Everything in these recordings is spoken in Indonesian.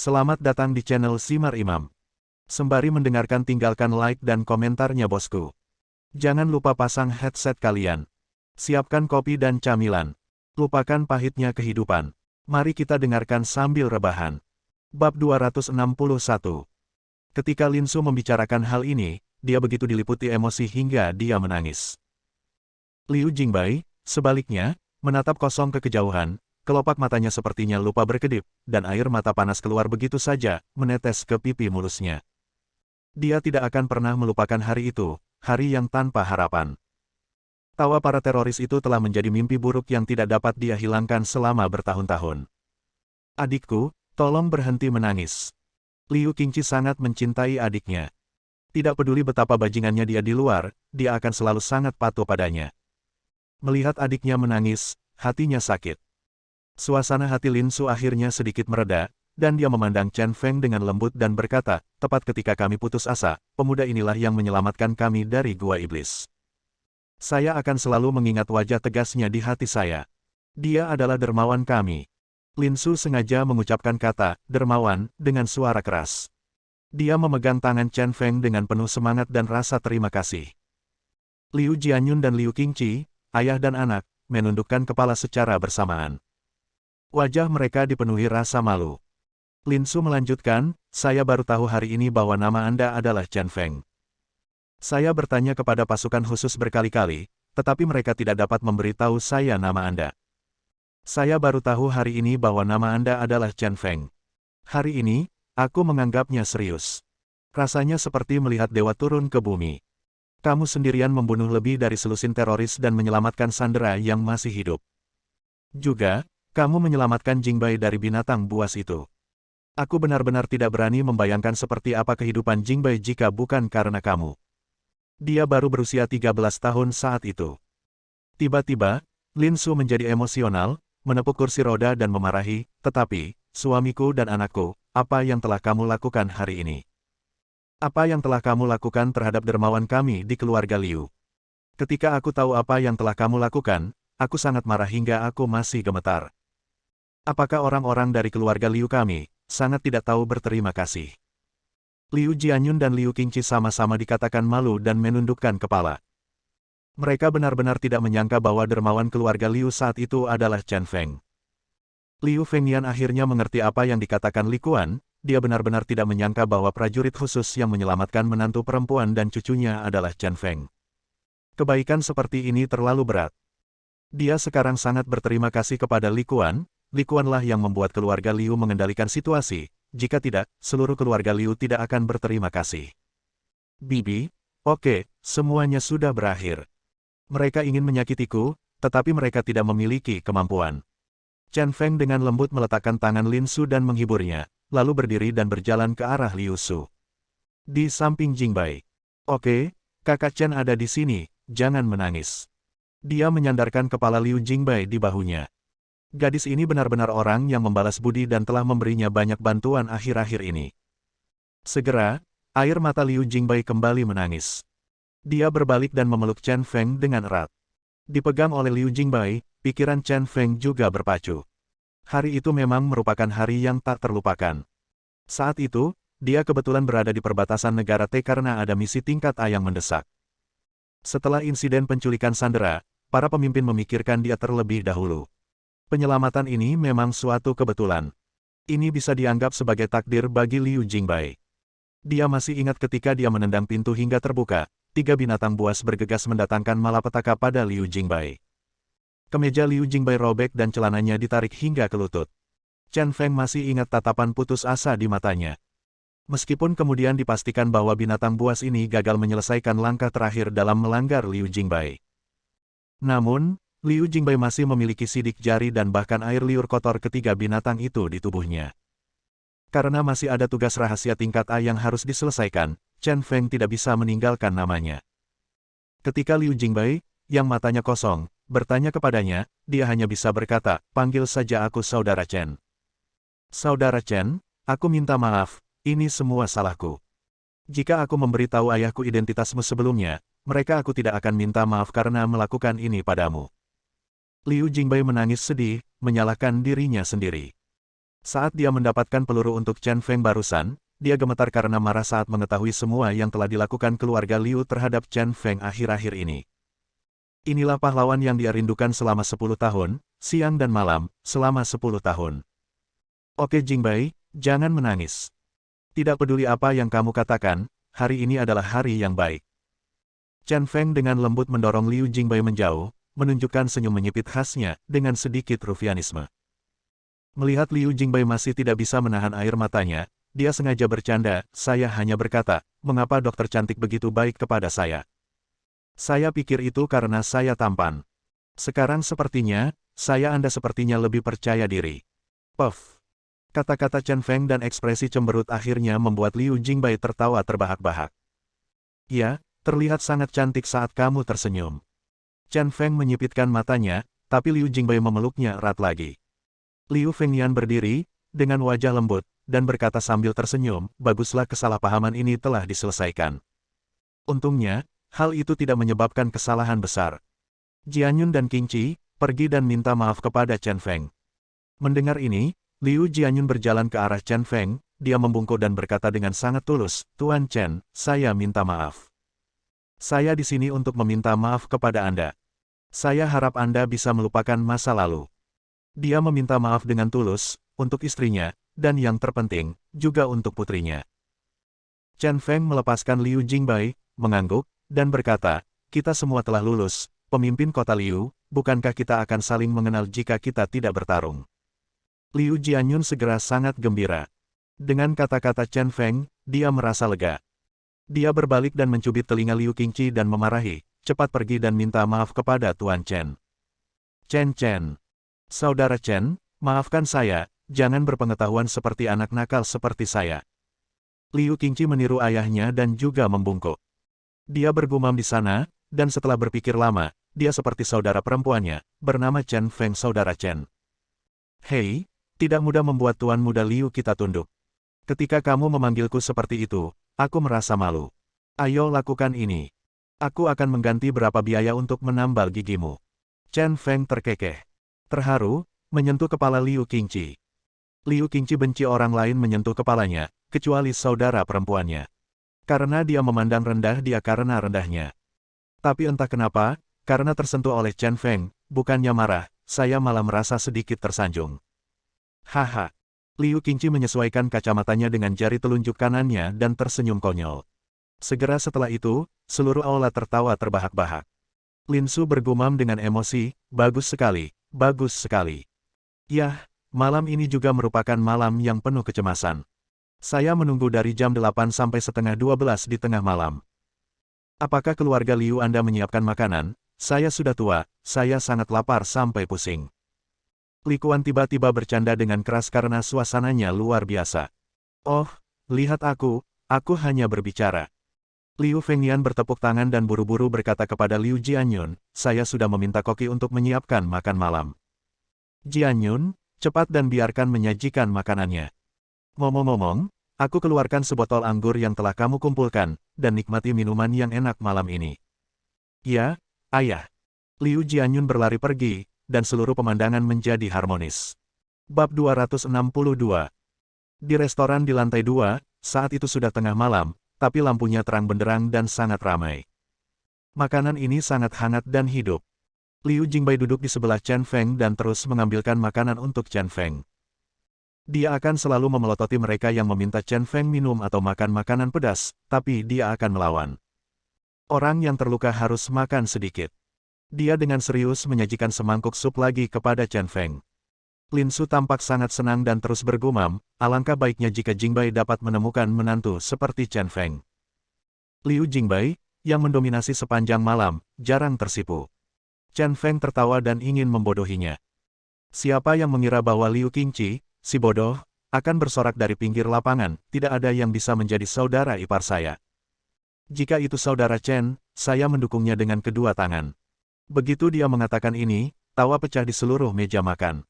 Selamat datang di channel Simar Imam. Sembari mendengarkan tinggalkan like dan komentarnya bosku. Jangan lupa pasang headset kalian. Siapkan kopi dan camilan. Lupakan pahitnya kehidupan. Mari kita dengarkan sambil rebahan. Bab 261. Ketika Lin Su membicarakan hal ini, dia begitu diliputi emosi hingga dia menangis. Liu Jingbai, sebaliknya, menatap kosong ke kejauhan, kelopak matanya sepertinya lupa berkedip, dan air mata panas keluar begitu saja, menetes ke pipi mulusnya. Dia tidak akan pernah melupakan hari itu, hari yang tanpa harapan. Tawa para teroris itu telah menjadi mimpi buruk yang tidak dapat dia hilangkan selama bertahun-tahun. Adikku, tolong berhenti menangis. Liu Qingqi sangat mencintai adiknya. Tidak peduli betapa bajingannya dia di luar, dia akan selalu sangat patuh padanya. Melihat adiknya menangis, hatinya sakit. Suasana hati Lin Su akhirnya sedikit mereda, dan dia memandang Chen Feng dengan lembut dan berkata, tepat ketika kami putus asa, pemuda inilah yang menyelamatkan kami dari gua iblis. Saya akan selalu mengingat wajah tegasnya di hati saya. Dia adalah dermawan kami. Lin Su sengaja mengucapkan kata, dermawan, dengan suara keras. Dia memegang tangan Chen Feng dengan penuh semangat dan rasa terima kasih. Liu Jianyun dan Liu Qingqi, ayah dan anak, menundukkan kepala secara bersamaan. Wajah mereka dipenuhi rasa malu. Lin Su melanjutkan, saya baru tahu hari ini bahwa nama Anda adalah Chen Feng. Saya bertanya kepada pasukan khusus berkali-kali, tetapi mereka tidak dapat memberitahu saya nama Anda. Saya baru tahu hari ini bahwa nama Anda adalah Chen Feng. Hari ini, aku menganggapnya serius. Rasanya seperti melihat dewa turun ke bumi. Kamu sendirian membunuh lebih dari selusin teroris dan menyelamatkan sandera yang masih hidup. Juga, kamu menyelamatkan Jingbai dari binatang buas itu. Aku benar-benar tidak berani membayangkan seperti apa kehidupan Jingbai jika bukan karena kamu. Dia baru berusia 13 tahun saat itu. Tiba-tiba, Lin Su menjadi emosional, menepuk kursi roda dan memarahi, tetapi, suamiku dan anakku, apa yang telah kamu lakukan hari ini? Apa yang telah kamu lakukan terhadap dermawan kami di keluarga Liu? Ketika aku tahu apa yang telah kamu lakukan, aku sangat marah hingga aku masih gemetar. Apakah orang-orang dari keluarga Liu kami sangat tidak tahu berterima kasih? Liu Jianyun dan Liu Qingqi sama-sama dikatakan malu dan menundukkan kepala. Mereka benar-benar tidak menyangka bahwa dermawan keluarga Liu saat itu adalah Chen Feng. Liu Fengnian akhirnya mengerti apa yang dikatakan Li Kuan, dia benar-benar tidak menyangka bahwa prajurit khusus yang menyelamatkan menantu perempuan dan cucunya adalah Chen Feng. Kebaikan seperti ini terlalu berat. Dia sekarang sangat berterima kasih kepada Li Kuan. Li Kuanlah yang membuat keluarga Liu mengendalikan situasi, jika tidak, seluruh keluarga Liu tidak akan berterima kasih. Bibi, oke, semuanya sudah berakhir. Mereka ingin menyakitiku, tetapi mereka tidak memiliki kemampuan. Chen Feng dengan lembut meletakkan tangan Lin Su dan menghiburnya, lalu berdiri dan berjalan ke arah Liu Su. Di samping Jingbai. Oke, kakak Chen ada di sini, jangan menangis. Dia menyandarkan kepala Liu Jingbai di bahunya. Gadis ini benar-benar orang yang membalas budi dan telah memberinya banyak bantuan akhir-akhir ini. Segera, air mata Liu Jingbai kembali menangis. Dia berbalik dan memeluk Chen Feng dengan erat. Dipegang oleh Liu Jingbai, pikiran Chen Feng juga berpacu. Hari itu memang merupakan hari yang tak terlupakan. Saat itu, dia kebetulan berada di perbatasan negara T karena ada misi tingkat A yang mendesak. Setelah insiden penculikan sandera, para pemimpin memikirkan dia terlebih dahulu. Penyelamatan ini memang suatu kebetulan. Ini bisa dianggap sebagai takdir bagi Liu Jingbai. Dia masih ingat ketika dia menendang pintu hingga terbuka. 3 binatang buas bergegas mendatangkan malapetaka pada Liu Jingbai. Kemeja Liu Jingbai robek dan celananya ditarik hingga ke lutut. Chen Feng masih ingat tatapan putus asa di matanya. Meskipun kemudian dipastikan bahwa binatang buas ini gagal menyelesaikan langkah terakhir dalam melanggar Liu Jingbai. Namun, Liu Jingbai masih memiliki sidik jari dan bahkan air liur kotor ketiga binatang itu di tubuhnya. Karena masih ada tugas rahasia tingkat A yang harus diselesaikan, Chen Feng tidak bisa meninggalkan namanya. Ketika Liu Jingbai, yang matanya kosong, bertanya kepadanya, dia hanya bisa berkata, panggil saja aku Saudara Chen. Saudara Chen, aku minta maaf, ini semua salahku. Jika aku memberitahu ayahku identitasmu sebelumnya, aku tidak akan minta maaf karena melakukan ini padamu. Liu Jingbai menangis sedih, menyalahkan dirinya sendiri. Saat dia mendapatkan peluru untuk Chen Feng barusan, dia gemetar karena marah saat mengetahui semua yang telah dilakukan keluarga Liu terhadap Chen Feng akhir-akhir ini. Inilah pahlawan yang dia rindukan selama 10 tahun, siang dan malam, selama 10 tahun. Oke Jingbai, jangan menangis. Tidak peduli apa yang kamu katakan, hari ini adalah hari yang baik. Chen Feng dengan lembut mendorong Liu Jingbai menjauh, menunjukkan senyum menyipit khasnya, dengan sedikit rufianisme. Melihat Liu Jingbai masih tidak bisa menahan air matanya, dia sengaja bercanda, saya hanya berkata, mengapa dokter cantik begitu baik kepada saya? Saya pikir itu karena saya tampan. Sekarang sepertinya, Anda sepertinya lebih percaya diri. Puff. Kata-kata Chen Feng dan ekspresi cemberut akhirnya membuat Liu Jingbai tertawa terbahak-bahak. Ya, terlihat sangat cantik saat kamu tersenyum. Chen Feng menyipitkan matanya, tapi Liu Jingbai memeluknya erat lagi. Liu Fengnian berdiri, dengan wajah lembut, dan berkata sambil tersenyum, baguslah kesalahpahaman ini telah diselesaikan. Untungnya, hal itu tidak menyebabkan kesalahan besar. Jianyun dan Qingqi, pergi dan minta maaf kepada Chen Feng. Mendengar ini, Liu Jianyun berjalan ke arah Chen Feng, dia membungkuk dan berkata dengan sangat tulus, Tuan Chen, saya minta maaf. Saya di sini untuk meminta maaf kepada Anda. Saya harap Anda bisa melupakan masa lalu. Dia meminta maaf dengan tulus, untuk istrinya, dan yang terpenting, juga untuk putrinya. Chen Feng melepaskan Liu Jingbai, mengangguk, dan berkata, kita semua telah lulus, pemimpin kota Liu, bukankah kita akan saling mengenal jika kita tidak bertarung? Liu Jianyun segera sangat gembira. Dengan kata-kata Chen Feng, dia merasa lega. Dia berbalik dan mencubit telinga Liu Qingqi dan memarahi, cepat pergi dan minta maaf kepada Tuan Chen. Chen. Saudara Chen, maafkan saya, jangan berpengetahuan seperti anak nakal seperti saya. Liu Qingqi meniru ayahnya dan juga membungkuk. Dia bergumam di sana, dan setelah berpikir lama, dia seperti saudara perempuannya, bernama Chen Feng saudara Chen. Hei, tidak mudah membuat Tuan Muda Liu kita tunduk. Ketika kamu memanggilku seperti itu, aku merasa malu. Ayo lakukan ini. Aku akan mengganti berapa biaya untuk menambal gigimu. Chen Feng terkekeh. Terharu, menyentuh kepala Liu Qingqi. Liu Qingqi benci orang lain menyentuh kepalanya, kecuali saudara perempuannya. Karena dia memandang rendah dia karena rendahnya. Tapi entah kenapa, karena tersentuh oleh Chen Feng, bukannya marah, saya malah merasa sedikit tersanjung. Haha. Liu Qingqi menyesuaikan kacamatanya dengan jari telunjuk kanannya dan tersenyum konyol. Segera setelah itu, seluruh aula tertawa terbahak-bahak. Lin Su bergumam dengan emosi, bagus sekali, bagus sekali. Yah, malam ini juga merupakan malam yang penuh kecemasan. Saya menunggu dari jam 8 sampai setengah 12 di tengah malam. Apakah keluarga Liu Anda menyiapkan makanan? Saya sudah tua, saya sangat lapar sampai pusing. Li Kuan tiba-tiba bercanda dengan keras karena suasananya luar biasa. Oh, lihat aku hanya berbicara. Liu Fengnian bertepuk tangan dan buru-buru berkata kepada Liu Jianyun, saya sudah meminta koki untuk menyiapkan makan malam. Jianyun, cepat dan biarkan menyajikan makanannya. Ngomong-ngomong, aku keluarkan sebotol anggur yang telah kamu kumpulkan, dan nikmati minuman yang enak malam ini. Ya, ayah. Liu Jianyun berlari pergi, dan seluruh pemandangan menjadi harmonis. Bab 262. Di restoran di lantai 2, saat itu sudah tengah malam, tapi lampunya terang benderang dan sangat ramai. Makanan ini sangat hangat dan hidup. Liu Jingbai duduk di sebelah Chen Feng dan terus mengambilkan makanan untuk Chen Feng. Dia akan selalu memelototi mereka yang meminta Chen Feng minum atau makan makanan pedas, tapi dia akan melawan. Orang yang terluka harus makan sedikit. Dia dengan serius menyajikan semangkuk sup lagi kepada Chen Feng. Lin Su tampak sangat senang dan terus bergumam, alangkah baiknya jika Jingbai dapat menemukan menantu seperti Chen Feng. Liu Jingbai, yang mendominasi sepanjang malam, jarang tersipu. Chen Feng tertawa dan ingin membodohinya. Siapa yang mengira bahwa Liu Qingqi, si bodoh, akan bersorak dari pinggir lapangan, tidak ada yang bisa menjadi saudara ipar saya. Jika itu saudara Chen, saya mendukungnya dengan kedua tangan. Begitu dia mengatakan ini, tawa pecah di seluruh meja makan.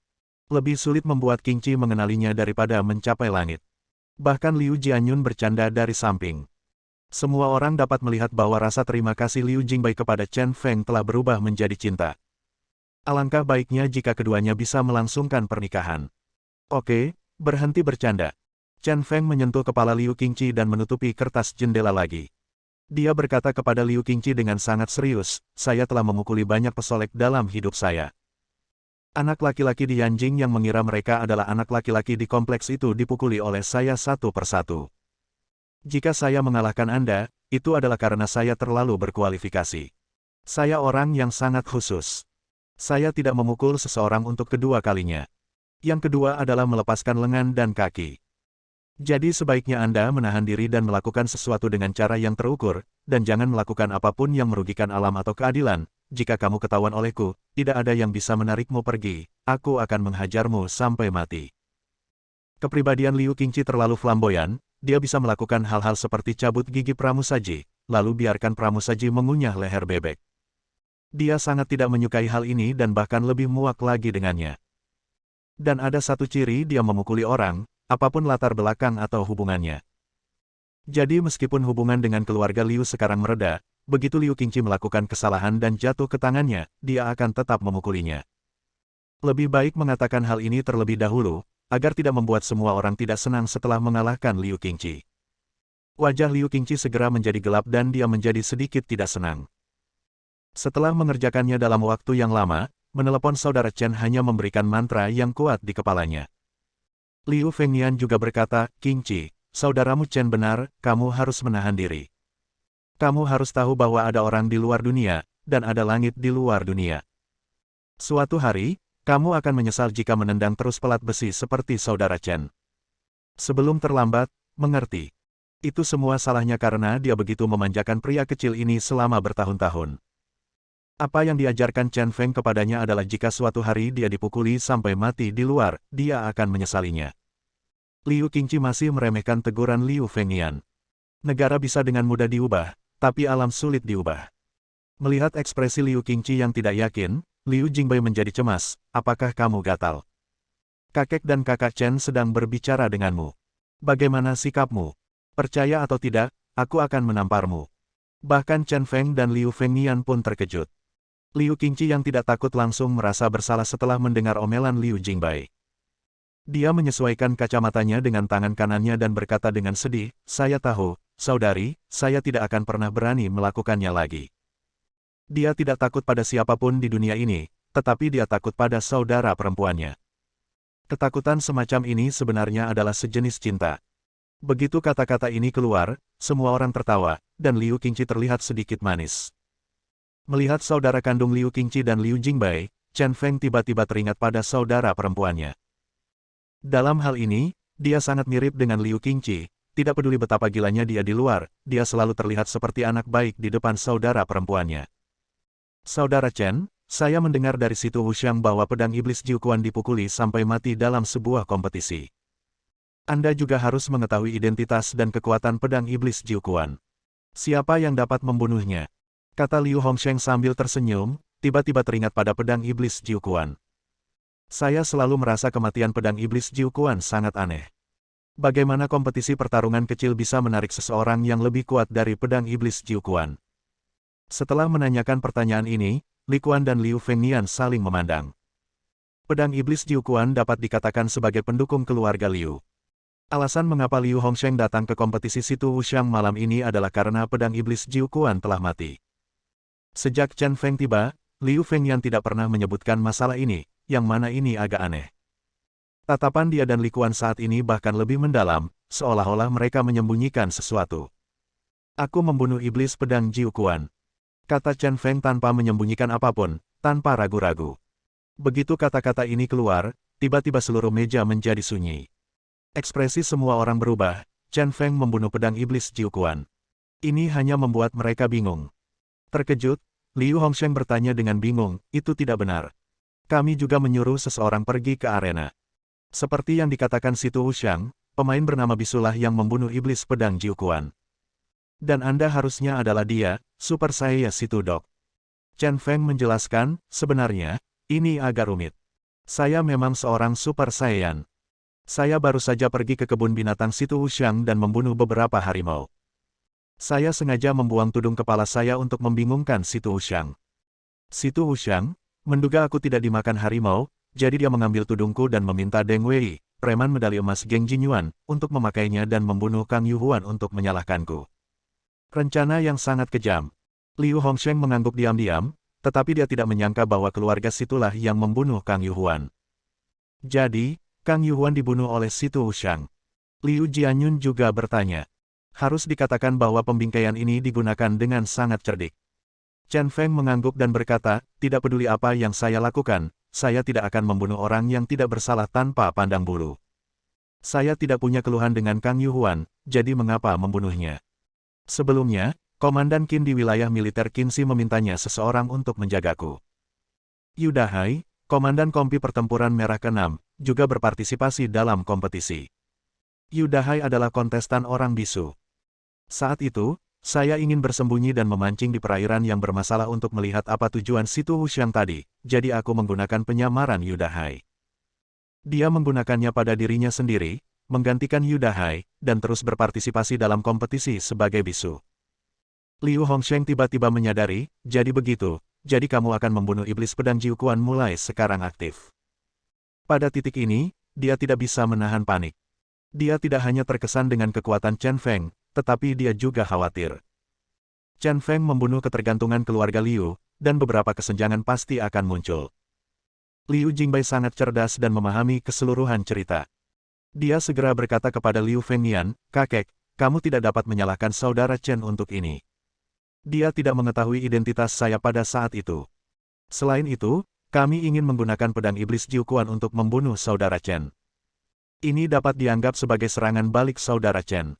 Lebih sulit membuat Qingqi mengenalinya daripada mencapai langit. Bahkan Liu Jianyun bercanda dari samping. Semua orang dapat melihat bahwa rasa terima kasih Liu Jingbai kepada Chen Feng telah berubah menjadi cinta. Alangkah baiknya jika keduanya bisa melangsungkan pernikahan. Oke, Berhenti bercanda. Chen Feng menyentuh kepala Liu Qingqi dan menutupi kertas jendela lagi. Dia berkata kepada Liu Qingqi dengan sangat serius, saya telah memukuli banyak pesolek dalam hidup saya. Anak laki-laki di Yanjing yang mengira mereka adalah anak laki-laki di kompleks itu dipukuli oleh saya satu persatu. Jika saya mengalahkan Anda, itu adalah karena saya terlalu berkualifikasi. Saya orang yang sangat khusus. Saya tidak memukul seseorang untuk kedua kalinya. Yang kedua adalah melepaskan lengan dan kaki. Jadi sebaiknya Anda menahan diri dan melakukan sesuatu dengan cara yang terukur, dan jangan melakukan apapun yang merugikan alam atau keadilan. Jika kamu ketahuan olehku, tidak ada yang bisa menarikmu pergi, aku akan menghajarmu sampai mati. Kepribadian Liu Qingqi terlalu flamboyan, dia bisa melakukan hal-hal seperti cabut gigi pramusaji, lalu biarkan pramusaji mengunyah leher bebek. Dia sangat tidak menyukai hal ini dan bahkan lebih muak lagi dengannya. Dan ada satu ciri dia memukuli orang, apapun latar belakang atau hubungannya. Jadi meskipun hubungan dengan keluarga Liu sekarang mereda, begitu Liu Qingqi melakukan kesalahan dan jatuh ke tangannya, dia akan tetap memukulinya. Lebih baik mengatakan hal ini terlebih dahulu, agar tidak membuat semua orang tidak senang setelah mengalahkan Liu Qingqi. Wajah Liu Qingqi segera menjadi gelap dan dia menjadi sedikit tidak senang. Setelah mengerjakannya dalam waktu yang lama, menelepon saudara Chen hanya memberikan mantra yang kuat di kepalanya. Liu Fengnian juga berkata, Qingqi, saudaramu Chen benar, kamu harus menahan diri. Kamu harus tahu bahwa ada orang di luar dunia, dan ada langit di luar dunia. Suatu hari, kamu akan menyesal jika menendang terus pelat besi seperti saudara Chen. Sebelum terlambat, mengerti. Itu semua salahnya karena dia begitu memanjakan pria kecil ini selama bertahun-tahun. Apa yang diajarkan Chen Feng kepadanya adalah jika suatu hari dia dipukuli sampai mati di luar, dia akan menyesalinya. Liu Qingqi masih meremehkan teguran Liu Fengnian. Negara bisa dengan mudah diubah, tapi alam sulit diubah. Melihat ekspresi Liu Qingqi yang tidak yakin, Liu Jingbai menjadi cemas, apakah kamu gatal? Kakek dan kakak Chen sedang berbicara denganmu. Bagaimana sikapmu? Percaya atau tidak, aku akan menamparmu. Bahkan Chen Feng dan Liu Fengnian pun terkejut. Liu Qingqi yang tidak takut langsung merasa bersalah setelah mendengar omelan Liu Jingbai. Dia menyesuaikan kacamatanya dengan tangan kanannya dan berkata dengan sedih, saya tahu, saudari, saya tidak akan pernah berani melakukannya lagi. Dia tidak takut pada siapapun di dunia ini, tetapi dia takut pada saudara perempuannya. Ketakutan semacam ini sebenarnya adalah sejenis cinta. Begitu kata-kata ini keluar, semua orang tertawa, dan Liu Qingqi terlihat sedikit manis. Melihat saudara kandung Liu Qingqi dan Liu Jingbai, Chen Feng tiba-tiba teringat pada saudara perempuannya. Dalam hal ini, dia sangat mirip dengan Liu Qingqi. Tidak peduli betapa gilanya dia di luar, dia selalu terlihat seperti anak baik di depan saudara perempuannya. Saudara Chen, saya mendengar dari situ Wuxiang bahwa pedang iblis Jiuquan dipukuli sampai mati dalam sebuah kompetisi. Anda juga harus mengetahui identitas dan kekuatan pedang iblis Jiuquan. Siapa yang dapat membunuhnya? Kata Liu Hongsheng sambil tersenyum, tiba-tiba teringat pada pedang iblis Jiuquan. Saya selalu merasa kematian pedang iblis Jiuquan sangat aneh. Bagaimana kompetisi pertarungan kecil bisa menarik seseorang yang lebih kuat dari pedang iblis Jiuquan? Setelah menanyakan pertanyaan ini, Li Quan dan Liu Fengnian saling memandang. Pedang iblis Jiuquan dapat dikatakan sebagai pendukung keluarga Liu. Alasan mengapa Liu Hongsheng datang ke kompetisi situ Wuxiang malam ini adalah karena pedang iblis Jiuquan telah mati. Sejak Chen Feng tiba, Liu Fengnian tidak pernah menyebutkan masalah ini, yang mana ini agak aneh. Tatapan dia dan Li Quan saat ini bahkan lebih mendalam, seolah-olah mereka menyembunyikan sesuatu. Aku membunuh iblis pedang Jiuquan. Kata Chen Feng tanpa menyembunyikan apapun, tanpa ragu-ragu. Begitu kata-kata ini keluar, tiba-tiba seluruh meja menjadi sunyi. Ekspresi semua orang berubah, Chen Feng membunuh pedang iblis Jiuquan. Ini hanya membuat mereka bingung. Terkejut, Liu Hongsheng bertanya dengan bingung, itu tidak benar. Kami juga menyuruh seseorang pergi ke arena. Seperti yang dikatakan Situ Wuxiang, pemain bernama Bisulah yang membunuh iblis pedang Jiuquan. Dan Anda harusnya adalah dia, Super Saiyan Situ Dok. Chen Feng menjelaskan, sebenarnya, ini agak rumit. Saya memang seorang Super Saiyan. Saya baru saja pergi ke kebun binatang Situ Wuxiang dan membunuh beberapa harimau. Saya sengaja membuang tudung kepala saya untuk membingungkan Situ Wuxiang. Situ Wuxiang, menduga aku tidak dimakan harimau, jadi dia mengambil tudungku dan meminta Deng Wei, preman medali emas geng Jinyuan, untuk memakainya dan membunuh Kang Yuhuan untuk menyalahkanku. Rencana yang sangat kejam. Liu Hongsheng mengangguk diam-diam, tetapi dia tidak menyangka bahwa keluarga situlah yang membunuh Kang Yuhuan. Jadi, Kang Yuhuan dibunuh oleh Situ Wushang. Liu Jianyun juga bertanya. Harus dikatakan bahwa pembingkaian ini digunakan dengan sangat cerdik. Chen Feng mengangguk dan berkata, tidak peduli apa yang saya lakukan, saya tidak akan membunuh orang yang tidak bersalah tanpa pandang bulu. Saya tidak punya keluhan dengan Kang Yuhuan, jadi mengapa membunuhnya? Sebelumnya, Komandan Qin di wilayah militer Qinzi memintanya seseorang untuk menjagaku. Yu Dahai, Komandan Kompi Pertempuran Merah ke-6, juga berpartisipasi dalam kompetisi. Yu Dahai adalah kontestan orang bisu. Saat itu, saya ingin bersembunyi dan memancing di perairan yang bermasalah untuk melihat apa tujuan Situ Wushang tadi, jadi aku menggunakan penyamaran Yu Dahai. Dia menggunakannya pada dirinya sendiri, menggantikan Yu Dahai, dan terus berpartisipasi dalam kompetisi sebagai bisu. Liu Hongsheng tiba-tiba menyadari, jadi begitu, jadi kamu akan membunuh iblis pedang Jiuquan mulai sekarang aktif. Pada titik ini, dia tidak bisa menahan panik. Dia tidak hanya terkesan dengan kekuatan Chen Feng, tetapi dia juga khawatir. Chen Feng membunuh ketergantungan keluarga Liu, dan beberapa kesenjangan pasti akan muncul. Liu Jingbai sangat cerdas dan memahami keseluruhan cerita. Dia segera berkata kepada Liu Fengnian, kakek, kamu tidak dapat menyalahkan saudara Chen untuk ini. Dia tidak mengetahui identitas saya pada saat itu. Selain itu, kami ingin menggunakan pedang iblis Jiuquan untuk membunuh saudara Chen. Ini dapat dianggap sebagai serangan balik saudara Chen.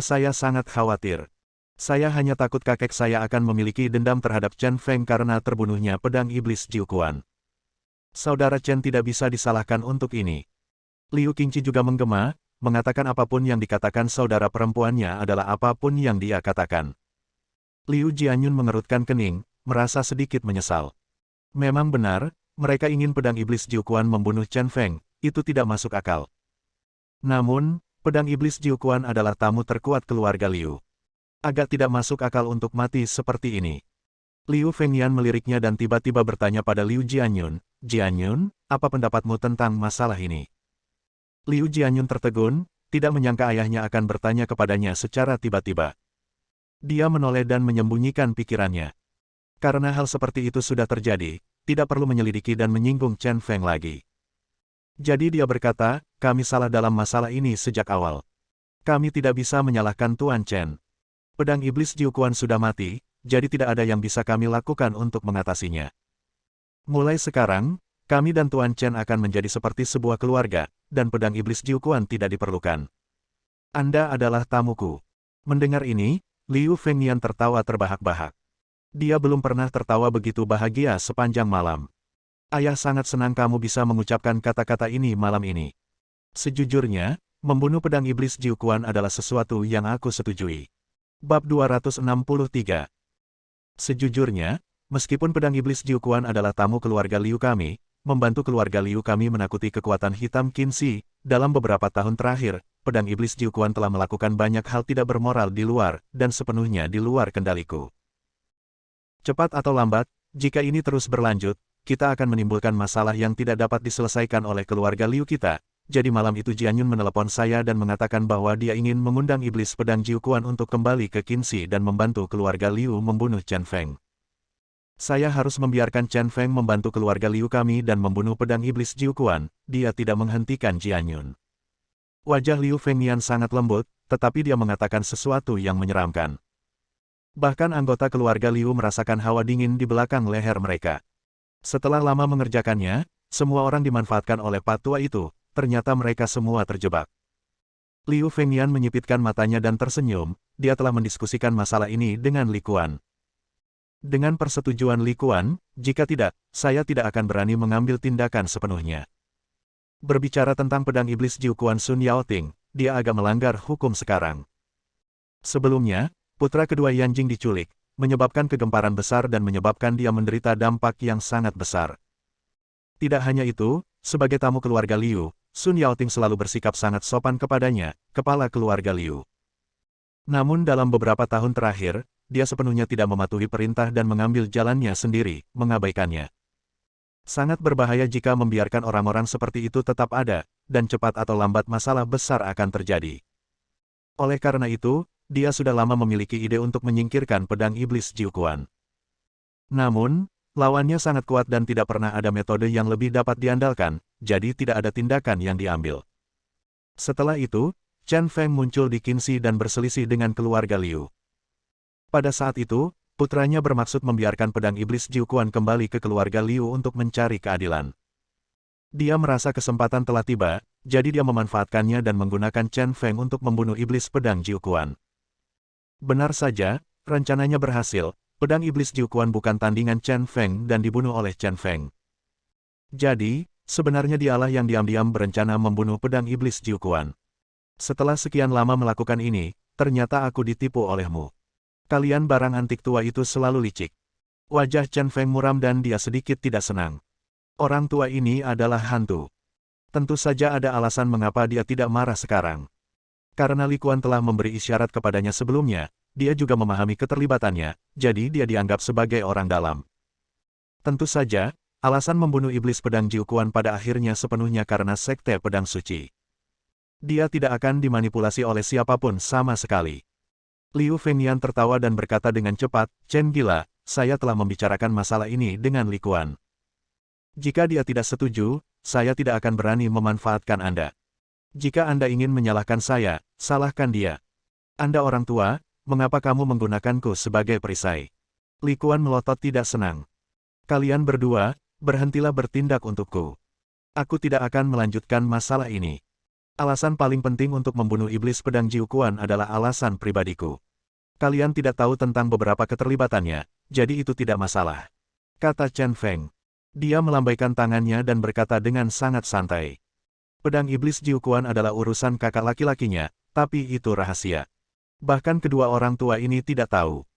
Saya sangat khawatir. Saya hanya takut kakek saya akan memiliki dendam terhadap Chen Feng karena terbunuhnya pedang iblis Jiuquan. Saudara Chen tidak bisa disalahkan untuk ini. Liu Qingqi juga menggema, mengatakan apapun yang dikatakan saudara perempuannya adalah apapun yang dia katakan. Liu Jianyun mengerutkan kening, merasa sedikit menyesal. Memang benar, mereka ingin pedang iblis Jiuquan membunuh Chen Feng, itu tidak masuk akal. Namun, pedang iblis Jiuquan adalah tamu terkuat keluarga Liu. Agak tidak masuk akal untuk mati seperti ini. Liu Fengnian meliriknya dan tiba-tiba bertanya pada Liu Jianyun, Jianyun, apa pendapatmu tentang masalah ini? Liu Jianyun tertegun, tidak menyangka ayahnya akan bertanya kepadanya secara tiba-tiba. Dia menoleh dan menyembunyikan pikirannya. Karena hal seperti itu sudah terjadi, tidak perlu menyelidiki dan menyinggung Chen Feng lagi. Jadi dia berkata, kami salah dalam masalah ini sejak awal. Kami tidak bisa menyalahkan Tuan Chen. Pedang iblis Jiuquan sudah mati, jadi tidak ada yang bisa kami lakukan untuk mengatasinya. Mulai sekarang, kami dan Tuan Chen akan menjadi seperti sebuah keluarga, dan pedang iblis Jiuquan tidak diperlukan. Anda adalah tamuku. Mendengar ini, Liu Fengnian tertawa terbahak-bahak. Dia belum pernah tertawa begitu bahagia sepanjang malam. Ayah sangat senang kamu bisa mengucapkan kata-kata ini malam ini. Sejujurnya, membunuh pedang iblis Jiuquan adalah sesuatu yang aku setujui. Bab 263. Sejujurnya, meskipun pedang iblis Jiuquan adalah tamu keluarga Liu kami, membantu keluarga Liu kami menakuti kekuatan hitam Qinzi, dalam beberapa tahun terakhir, pedang iblis Jiuquan telah melakukan banyak hal tidak bermoral di luar, dan sepenuhnya di luar kendaliku. Cepat atau lambat, jika ini terus berlanjut, kita akan menimbulkan masalah yang tidak dapat diselesaikan oleh keluarga Liu kita. Jadi malam itu Jianyun menelepon saya dan mengatakan bahwa dia ingin mengundang iblis pedang Jiuquan untuk kembali ke Qinzi dan membantu keluarga Liu membunuh Chen Feng. Saya harus membiarkan Chen Feng membantu keluarga Liu kami dan membunuh pedang iblis Jiuquan. Dia tidak menghentikan Jianyun. Wajah Liu Fengnian sangat lembut, tetapi dia mengatakan sesuatu yang menyeramkan. Bahkan anggota keluarga Liu merasakan hawa dingin di belakang leher mereka. Setelah lama mengerjakannya, semua orang dimanfaatkan oleh patua itu, ternyata mereka semua terjebak. Liu Fengnian menyipitkan matanya dan tersenyum, dia telah mendiskusikan masalah ini dengan Li Quan. Dengan persetujuan Li Quan, jika tidak, saya tidak akan berani mengambil tindakan sepenuhnya. Berbicara tentang pedang iblis Jiuquan Sun Yaoting, dia agak melanggar hukum sekarang. Sebelumnya, putra kedua Yanjing diculik, menyebabkan kegemparan besar dan menyebabkan dia menderita dampak yang sangat besar. Tidak hanya itu, sebagai tamu keluarga Liu, Sun Yaoting selalu bersikap sangat sopan kepadanya, kepala keluarga Liu. Namun dalam beberapa tahun terakhir, dia sepenuhnya tidak mematuhi perintah dan mengambil jalannya sendiri, mengabaikannya. Sangat berbahaya jika membiarkan orang-orang seperti itu tetap ada, dan cepat atau lambat masalah besar akan terjadi. Oleh karena itu, dia sudah lama memiliki ide untuk menyingkirkan pedang iblis Jiuquan. Namun, lawannya sangat kuat dan tidak pernah ada metode yang lebih dapat diandalkan, jadi tidak ada tindakan yang diambil. Setelah itu, Chen Feng muncul di Qinzi dan berselisih dengan keluarga Liu. Pada saat itu, putranya bermaksud membiarkan pedang iblis Jiuquan kembali ke keluarga Liu untuk mencari keadilan. Dia merasa kesempatan telah tiba, jadi dia memanfaatkannya dan menggunakan Chen Feng untuk membunuh iblis pedang Jiuquan. Benar saja, rencananya berhasil, pedang iblis Jiuquan bukan tandingan Chen Feng dan dibunuh oleh Chen Feng. Jadi, sebenarnya dialah yang diam-diam berencana membunuh pedang iblis Jiuquan. Setelah sekian lama melakukan ini, ternyata aku ditipu olehmu. Kalian barang antik tua itu selalu licik. Wajah Chen Feng muram dan dia sedikit tidak senang. Orang tua ini adalah hantu. Tentu saja ada alasan mengapa dia tidak marah sekarang. Karena Li Quan telah memberi isyarat kepadanya sebelumnya, dia juga memahami keterlibatannya, jadi dia dianggap sebagai orang dalam. Tentu saja, alasan membunuh iblis pedang Jiuquan pada akhirnya sepenuhnya karena sekte pedang suci. Dia tidak akan dimanipulasi oleh siapapun sama sekali. Liu Fengyan tertawa dan berkata dengan cepat, "Chen gila, saya telah membicarakan masalah ini dengan Li Quan. Jika dia tidak setuju, saya tidak akan berani memanfaatkan Anda. Jika Anda ingin menyalahkan saya, salahkan dia. Anda orang tua, mengapa kamu menggunakanku sebagai perisai?" Li Quan melotot tidak senang. "Kalian berdua, berhentilah bertindak untukku. Aku tidak akan melanjutkan masalah ini. Alasan paling penting untuk membunuh iblis pedang Jiuquan adalah alasan pribadiku. Kalian tidak tahu tentang beberapa keterlibatannya, jadi itu tidak masalah," kata Chen Feng. Dia melambaikan tangannya dan berkata dengan sangat santai. "Pedang iblis Jiuquan adalah urusan kakak laki-lakinya, tapi itu rahasia. Bahkan kedua orang tua ini tidak tahu."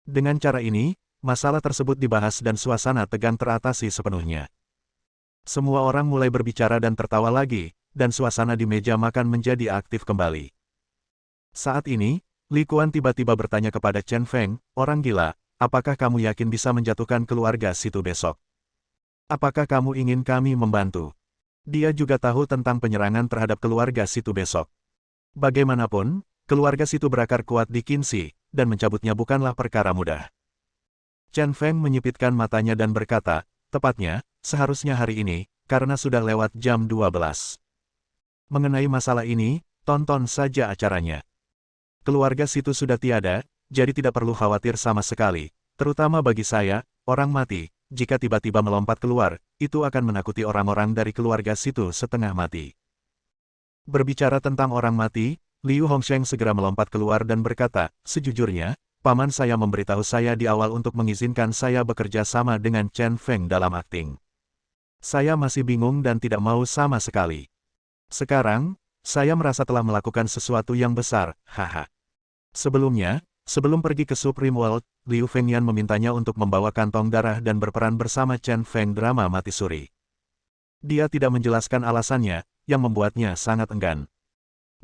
Dengan cara ini, masalah tersebut dibahas dan suasana tegang teratasi sepenuhnya. Semua orang mulai berbicara dan tertawa lagi, dan suasana di meja makan menjadi aktif kembali. Saat ini, Li Quan tiba-tiba bertanya kepada Chen Feng, "Orang gila, apakah kamu yakin bisa menjatuhkan keluarga situ besok? Apakah kamu ingin kami membantu?" Dia juga tahu tentang penyerangan terhadap keluarga situ besok. Bagaimanapun, keluarga situ berakar kuat di Qinzi, dan mencabutnya bukanlah perkara mudah. Chen Feng menyipitkan matanya dan berkata, "Tepatnya, seharusnya hari ini, karena sudah lewat jam 12. Mengenai masalah ini, tonton saja acaranya. Keluarga situ sudah tiada, jadi tidak perlu khawatir sama sekali, terutama bagi saya, orang mati. Jika tiba-tiba melompat keluar, itu akan menakuti orang-orang dari keluarga situ setengah mati." Berbicara tentang orang mati, Liu Hongsheng segera melompat keluar dan berkata, "Sejujurnya, paman saya memberitahu saya di awal untuk mengizinkan saya bekerja sama dengan Chen Feng dalam akting. Saya masih bingung dan tidak mau sama sekali. Sekarang, saya merasa telah melakukan sesuatu yang besar, haha." Sebelumnya, sebelum pergi ke Supreme World, Liu Fengyan memintanya untuk membawa kantong darah dan berperan bersama Chen Feng drama mati suri. Dia tidak menjelaskan alasannya, yang membuatnya sangat enggan.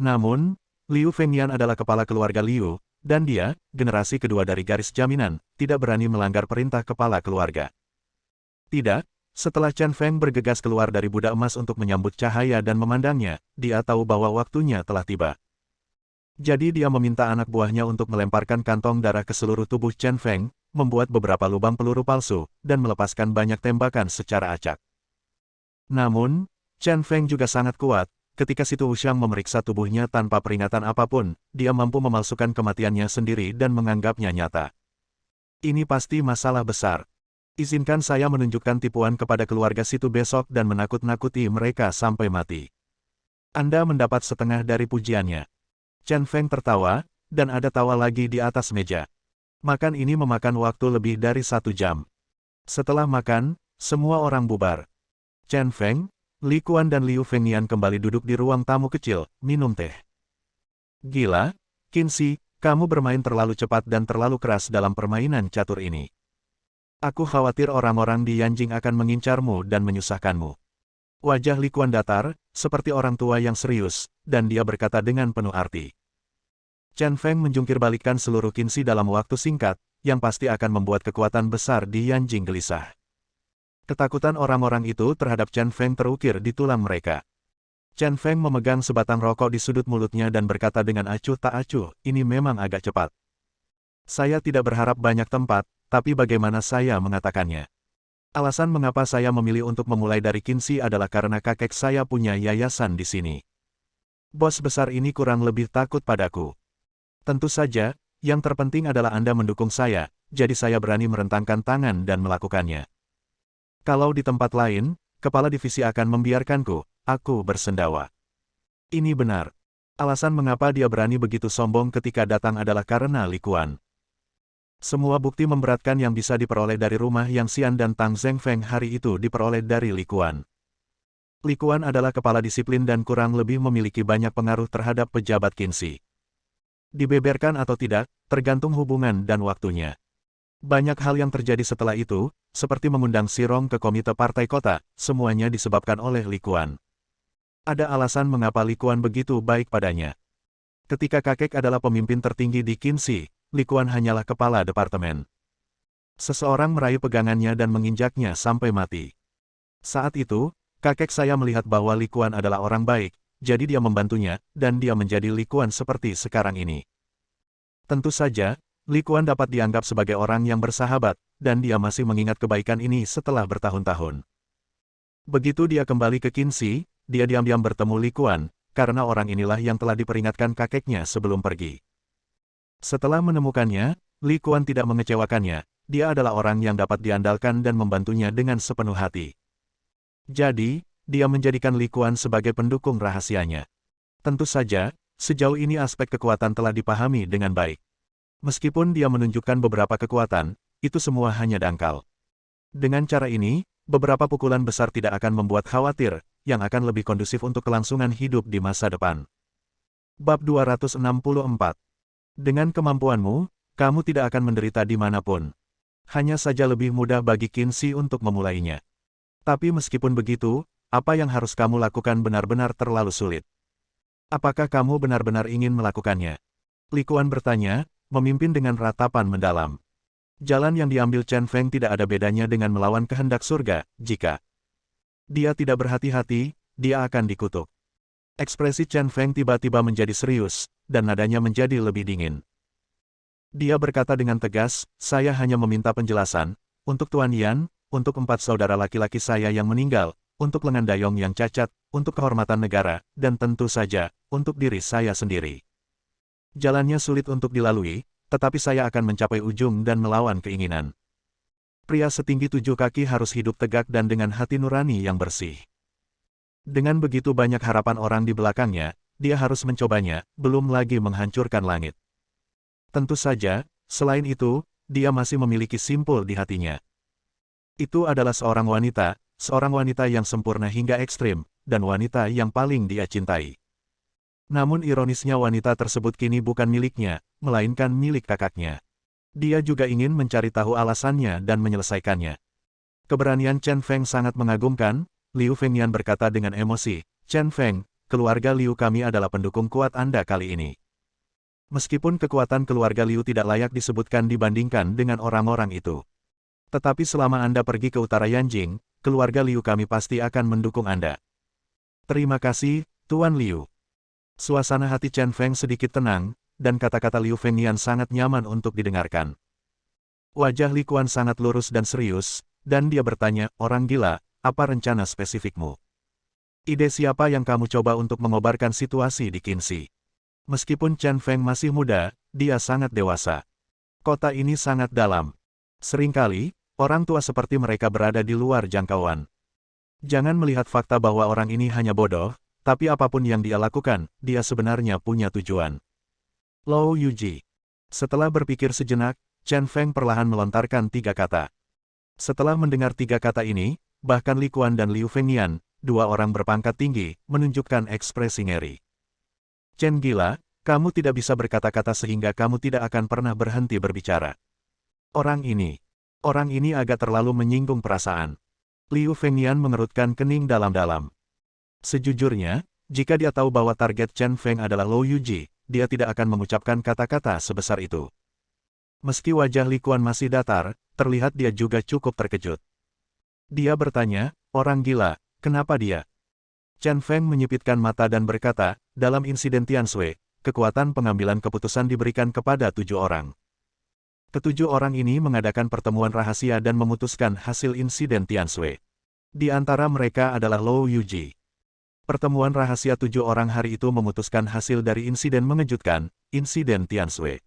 Namun, Liu Fengyan adalah kepala keluarga Liu, dan dia, generasi kedua dari garis jaminan, tidak berani melanggar perintah kepala keluarga. Tidak, setelah Chen Feng bergegas keluar dari budak emas untuk menyambut cahaya dan memandangnya, dia tahu bahwa waktunya telah tiba. Jadi dia meminta anak buahnya untuk melemparkan kantong darah ke seluruh tubuh Chen Feng, membuat beberapa lubang peluru palsu, dan melepaskan banyak tembakan secara acak. Namun, Chen Feng juga sangat kuat, ketika Situ Wuxiang memeriksa tubuhnya tanpa peringatan apapun, dia mampu memalsukan kematiannya sendiri dan menganggapnya nyata. "Ini pasti masalah besar. Izinkan saya menunjukkan tipuan kepada keluarga situ besok dan menakut-nakuti mereka sampai mati. Anda mendapat setengah dari pujiannya." Chen Feng tertawa, dan ada tawa lagi di atas meja. Makan ini memakan waktu lebih dari 1 jam. Setelah makan, semua orang bubar. Chen Feng, Li Quan dan Liu Fengyan kembali duduk di ruang tamu kecil, minum teh. "Gila, Qinzi, kamu bermain terlalu cepat dan terlalu keras dalam permainan catur ini. Aku khawatir orang-orang di Yanjing akan mengincarmu dan menyusahkanmu." Wajah Li Quan datar, seperti orang tua yang serius, dan dia berkata dengan penuh arti. Chen Feng menjungkir-balikkan seluruh Qinzi dalam waktu singkat, yang pasti akan membuat kekuatan besar di Yanjing gelisah. Ketakutan orang-orang itu terhadap Chen Feng terukir di tulang mereka. Chen Feng memegang sebatang rokok di sudut mulutnya dan berkata dengan acuh tak acuh, ini memang agak cepat. Saya tidak berharap banyak tempat, tapi bagaimana saya mengatakannya? Alasan mengapa saya memilih untuk memulai dari Qinxi adalah karena kakek saya punya yayasan di sini. Bos besar ini kurang lebih takut padaku. Tentu saja, yang terpenting adalah Anda mendukung saya, jadi saya berani merentangkan tangan dan melakukannya. Kalau di tempat lain, kepala divisi akan membiarkanku, aku bersendawa. Ini benar. Alasan mengapa dia berani begitu sombong ketika datang adalah karena Li Quan. Semua bukti memberatkan yang bisa diperoleh dari rumah Yang Xian dan Tang Zhengfeng hari itu diperoleh dari Li Quan. Li Quan adalah kepala disiplin dan kurang lebih memiliki banyak pengaruh terhadap pejabat Qinxi. Dibeberkan atau tidak, tergantung hubungan dan waktunya. Banyak hal yang terjadi setelah itu, seperti mengundang Sirong ke komite partai kota, semuanya disebabkan oleh Li Quan. Ada alasan mengapa Li Quan begitu baik padanya. Ketika kakek adalah pemimpin tertinggi di Qinxi, Li Quan hanyalah kepala departemen. Seseorang meraih pegangannya dan menginjaknya sampai mati. Saat itu, kakek saya melihat bahwa Li Quan adalah orang baik, jadi dia membantunya, dan dia menjadi Li Quan seperti sekarang ini. Tentu saja, Li Quan dapat dianggap sebagai orang yang bersahabat, dan dia masih mengingat kebaikan ini setelah bertahun-tahun. Begitu dia kembali ke Qinxi, dia diam-diam bertemu Li Quan, karena orang inilah yang telah diperingatkan kakeknya sebelum pergi. Setelah menemukannya, Li Quan tidak mengecewakannya, dia adalah orang yang dapat diandalkan dan membantunya dengan sepenuh hati. Jadi, dia menjadikan Li Quan sebagai pendukung rahasianya. Tentu saja, sejauh ini aspek kekuatan telah dipahami dengan baik. Meskipun dia menunjukkan beberapa kekuatan, itu semua hanya dangkal. Dengan cara ini, beberapa pukulan besar tidak akan membuat khawatir, yang akan lebih kondusif untuk kelangsungan hidup di masa depan. Bab 264. Dengan kemampuanmu, kamu tidak akan menderita dimanapun. Hanya saja lebih mudah bagi Qinxi untuk memulainya. Tapi meskipun begitu, apa yang harus kamu lakukan benar-benar terlalu sulit. Apakah kamu benar-benar ingin melakukannya? Li Quan bertanya, memimpin dengan ratapan mendalam. Jalan yang diambil Chen Feng tidak ada bedanya dengan melawan kehendak surga, jika dia tidak berhati-hati, dia akan dikutuk. Ekspresi Chen Feng tiba-tiba menjadi serius, dan nadanya menjadi lebih dingin. Dia berkata dengan tegas, saya hanya meminta penjelasan, untuk Tuan Yan, untuk 4 saudara laki-laki saya yang meninggal, untuk lengan dayong yang cacat, untuk kehormatan negara, dan tentu saja, untuk diri saya sendiri. Jalannya sulit untuk dilalui, tetapi saya akan mencapai ujung dan melawan keinginan. Pria setinggi 7 kaki harus hidup tegak dan dengan hati nurani yang bersih. Dengan begitu banyak harapan orang di belakangnya, dia harus mencobanya, belum lagi menghancurkan langit. Tentu saja, selain itu, dia masih memiliki simpul di hatinya. Itu adalah seorang wanita yang sempurna hingga ekstrim, dan wanita yang paling dia cintai. Namun ironisnya wanita tersebut kini bukan miliknya, melainkan milik kakaknya. Dia juga ingin mencari tahu alasannya dan menyelesaikannya. Keberanian Chen Feng sangat mengagumkan, Liu Fengyan berkata dengan emosi, Chen Feng, keluarga Liu kami adalah pendukung kuat Anda kali ini. Meskipun kekuatan keluarga Liu tidak layak disebutkan dibandingkan dengan orang-orang itu. Tetapi selama Anda pergi ke utara Yanjing, keluarga Liu kami pasti akan mendukung Anda. Terima kasih, Tuan Liu. Suasana hati Chen Feng sedikit tenang, dan kata-kata Liu Fengyan sangat nyaman untuk didengarkan. Wajah Li Quan sangat lurus dan serius, dan dia bertanya, orang gila, apa rencana spesifikmu? Ide siapa yang kamu coba untuk mengobarkan situasi di Qinxi? Meskipun Chen Feng masih muda, dia sangat dewasa. Kota ini sangat dalam. Seringkali, orang tua seperti mereka berada di luar jangkauan. Jangan melihat fakta bahwa orang ini hanya bodoh, tapi apapun yang dia lakukan, dia sebenarnya punya tujuan. Lou Yuji. Setelah berpikir sejenak, Chen Feng perlahan melontarkan 3 kata. Setelah mendengar 3 kata ini, bahkan Li Quan dan Liu Fengyan, 2 orang berpangkat tinggi, menunjukkan ekspresi ngeri. Chen gila, kamu tidak bisa berkata-kata sehingga kamu tidak akan pernah berhenti berbicara. Orang ini agak terlalu menyinggung perasaan. Liu Fengyan mengerutkan kening dalam-dalam. Sejujurnya, jika dia tahu bahwa target Chen Feng adalah Lou Yuji, dia tidak akan mengucapkan kata-kata sebesar itu. Meski wajah Li Quan masih datar, terlihat dia juga cukup terkejut. Dia bertanya, orang gila, kenapa dia? Chen Feng menyipitkan mata dan berkata, dalam insiden Tianshui, kekuatan pengambilan keputusan diberikan kepada 7 orang. Ketujuh orang ini mengadakan pertemuan rahasia dan memutuskan hasil insiden Tianshui. Di antara mereka adalah Lou Yuji. Pertemuan rahasia 7 orang hari itu memutuskan hasil dari insiden mengejutkan, insiden Tianshui.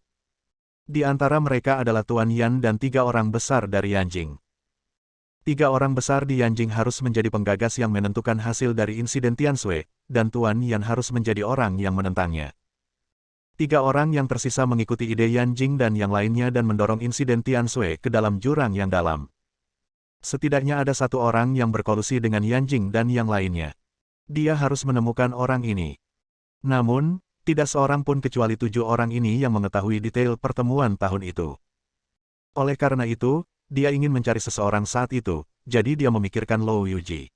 Di antara mereka adalah Tuan Yan dan 3 orang besar dari Yanjing. 3 orang besar di Yanjing harus menjadi penggagas yang menentukan hasil dari insiden Tianshui, dan Tuan Yan harus menjadi orang yang menentangnya. 3 orang yang tersisa mengikuti ide Yanjing dan yang lainnya dan mendorong insiden Tianshui ke dalam jurang yang dalam. Setidaknya ada 1 orang yang berkolusi dengan Yanjing dan yang lainnya. Dia harus menemukan orang ini. Namun, tidak seorang pun kecuali 7 orang ini yang mengetahui detail pertemuan tahun itu. Oleh karena itu, dia ingin mencari seseorang saat itu, jadi dia memikirkan Lou Yuji.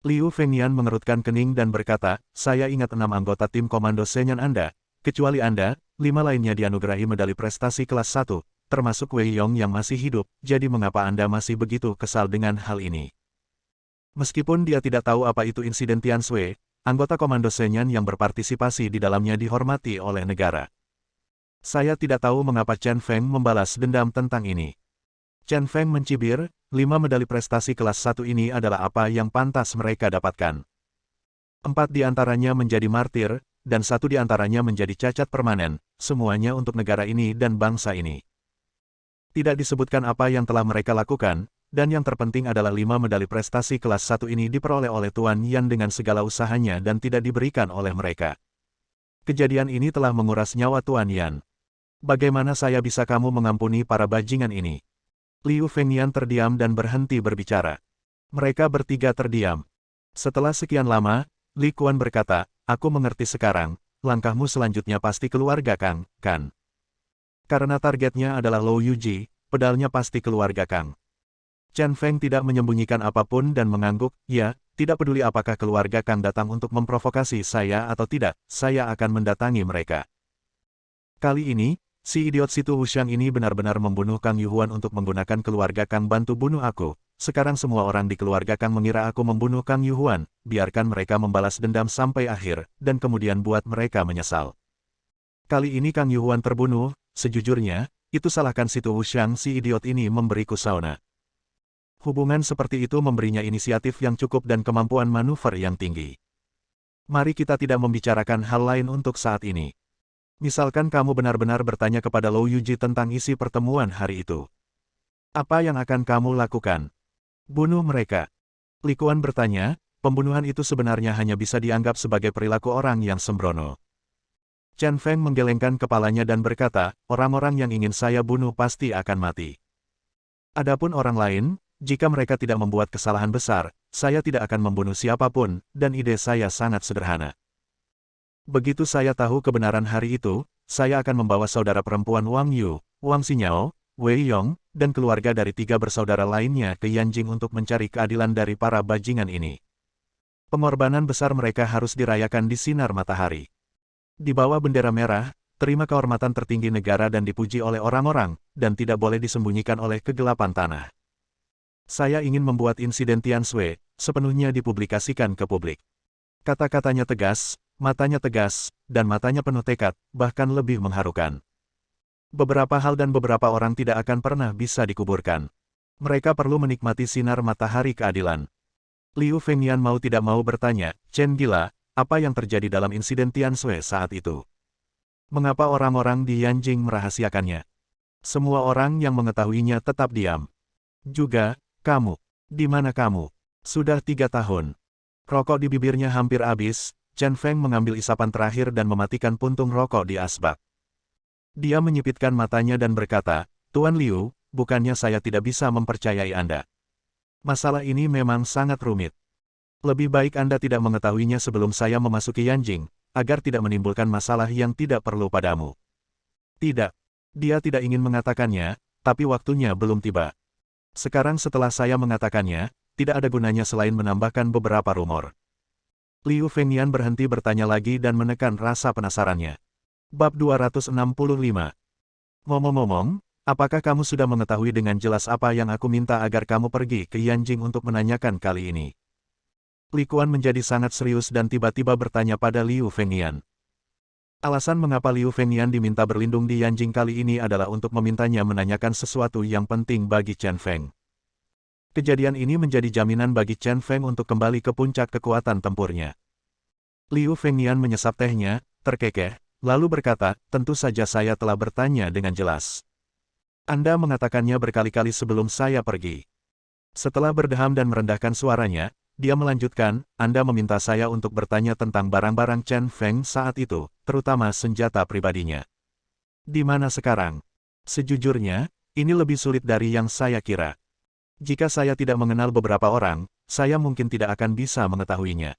Liu Fengyan mengerutkan kening dan berkata, saya ingat 6 anggota tim komando Senyan Anda, kecuali Anda, 5 lainnya dianugerahi medali prestasi kelas 1, termasuk Wei Yong yang masih hidup, jadi mengapa Anda masih begitu kesal dengan hal ini? Meskipun dia tidak tahu apa itu insiden Tianshui, anggota komando Senyan yang berpartisipasi di dalamnya dihormati oleh negara. Saya tidak tahu mengapa Chen Feng membalas dendam tentang ini. Chen Feng mencibir, 5 medali prestasi kelas 1 ini adalah apa yang pantas mereka dapatkan. 4 di antaranya menjadi martir, dan 1 di antaranya menjadi cacat permanen, semuanya untuk negara ini dan bangsa ini. Tidak disebutkan apa yang telah mereka lakukan, dan yang terpenting adalah 5 medali prestasi kelas 1 ini diperoleh oleh Tuan Yan dengan segala usahanya dan tidak diberikan oleh mereka. Kejadian ini telah menguras nyawa Tuan Yan. Bagaimana saya bisa kamu mengampuni para bajingan ini? Liu Fengyan terdiam dan berhenti berbicara. Mereka bertiga terdiam. Setelah sekian lama, Li Kuan berkata, aku mengerti sekarang, langkahmu selanjutnya pasti keluarga Kang, kan? Karena targetnya adalah Lou Yuji, pedalnya pasti keluarga Kang. Chen Feng tidak menyembunyikan apapun dan mengangguk, ya, tidak peduli apakah keluarga Kang datang untuk memprovokasi saya atau tidak, saya akan mendatangi mereka. Kali ini, si idiot Situ Wuxiang ini benar-benar membunuh Kang Yuhuan untuk menggunakan keluarga Kang bantu bunuh aku. Sekarang semua orang di keluarga Kang mengira aku membunuh Kang Yuhuan, biarkan mereka membalas dendam sampai akhir, dan kemudian buat mereka menyesal. Kali ini Kang Yuhuan terbunuh, sejujurnya, itu salahkan Situ Wuxiang si idiot ini memberiku sauna. Hubungan seperti itu memberinya inisiatif yang cukup dan kemampuan manuver yang tinggi. Mari kita tidak membicarakan hal lain untuk saat ini. Misalkan kamu benar-benar bertanya kepada Lou Yuji tentang isi pertemuan hari itu. Apa yang akan kamu lakukan? Bunuh mereka. Li Kuan bertanya, pembunuhan itu sebenarnya hanya bisa dianggap sebagai perilaku orang yang sembrono. Chen Feng menggelengkan kepalanya dan berkata, orang-orang yang ingin saya bunuh pasti akan mati. Adapun orang lain, jika mereka tidak membuat kesalahan besar, saya tidak akan membunuh siapapun, dan ide saya sangat sederhana. Begitu saya tahu kebenaran hari itu, saya akan membawa saudara perempuan Wang Yu, Wang Xinyao, Wei Yong, dan keluarga dari 3 bersaudara lainnya ke Yanjing untuk mencari keadilan dari para bajingan ini. Pengorbanan besar mereka harus dirayakan di sinar matahari. Di bawah bendera merah, terima kehormatan tertinggi negara dan dipuji oleh orang-orang, dan tidak boleh disembunyikan oleh kegelapan tanah. Saya ingin membuat insiden Tianshui sepenuhnya dipublikasikan ke publik. Kata-katanya tegas, matanya tegas, dan matanya penuh tekad, bahkan lebih mengharukan. Beberapa hal dan beberapa orang tidak akan pernah bisa dikuburkan. Mereka perlu menikmati sinar matahari keadilan. Liu Fengyan mau tidak mau bertanya, Chen gila, apa yang terjadi dalam insiden Tianshui saat itu? Mengapa orang-orang di Yanjing merahasiakannya? Semua orang yang mengetahuinya tetap diam. Juga, kamu. Di mana kamu? Sudah 3 tahun. Rokok di bibirnya hampir habis, Chen Feng mengambil isapan terakhir dan mematikan puntung rokok di asbak. Dia menyipitkan matanya dan berkata, Tuan Liu, bukannya saya tidak bisa mempercayai Anda. Masalah ini memang sangat rumit. Lebih baik Anda tidak mengetahuinya sebelum saya memasuki Yanjing, agar tidak menimbulkan masalah yang tidak perlu padamu. Tidak. Dia tidak ingin mengatakannya, tapi waktunya belum tiba. Sekarang setelah saya mengatakannya, tidak ada gunanya selain menambahkan beberapa rumor. Liu Fengyan berhenti bertanya lagi dan menekan rasa penasarannya. Bab 265. Ngomong-ngomong, apakah kamu sudah mengetahui dengan jelas apa yang aku minta agar kamu pergi ke Yanjing untuk menanyakan kali ini? Li Kuan menjadi sangat serius dan tiba-tiba bertanya pada Liu Fengyan. Alasan mengapa Liu Fengyan diminta berlindung di Yanjing kali ini adalah untuk memintanya menanyakan sesuatu yang penting bagi Chen Feng. Kejadian ini menjadi jaminan bagi Chen Feng untuk kembali ke puncak kekuatan tempurnya. Liu Fengyan menyesap tehnya, terkekeh, lalu berkata, tentu saja saya telah bertanya dengan jelas. Anda mengatakannya berkali-kali sebelum saya pergi. Setelah berdeham dan merendahkan suaranya, dia melanjutkan, Anda meminta saya untuk bertanya tentang barang-barang Chen Feng saat itu, terutama senjata pribadinya. Di mana sekarang? Sejujurnya, ini lebih sulit dari yang saya kira. Jika saya tidak mengenal beberapa orang, saya mungkin tidak akan bisa mengetahuinya.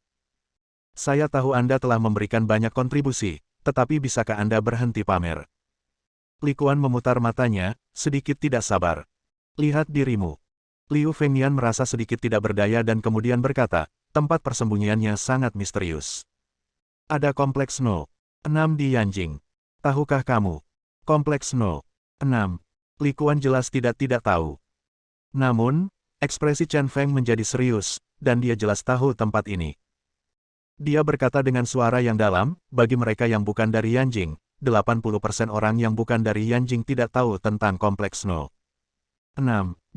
Saya tahu Anda telah memberikan banyak kontribusi, tetapi bisakah Anda berhenti pamer? Li Kuan memutar matanya, sedikit tidak sabar. Lihat dirimu. Liu Fengyan merasa sedikit tidak berdaya dan kemudian berkata, tempat persembunyiannya sangat misterius. Ada kompleks 06 di Yanjing. Tahukah kamu? Kompleks 06. Li Kuan jelas tidak tahu. Namun, ekspresi Chen Feng menjadi serius, dan dia jelas tahu tempat ini. Dia berkata dengan suara yang dalam, bagi mereka yang bukan dari Yanjing, 80% orang yang bukan dari Yanjing tidak tahu tentang kompleks 06.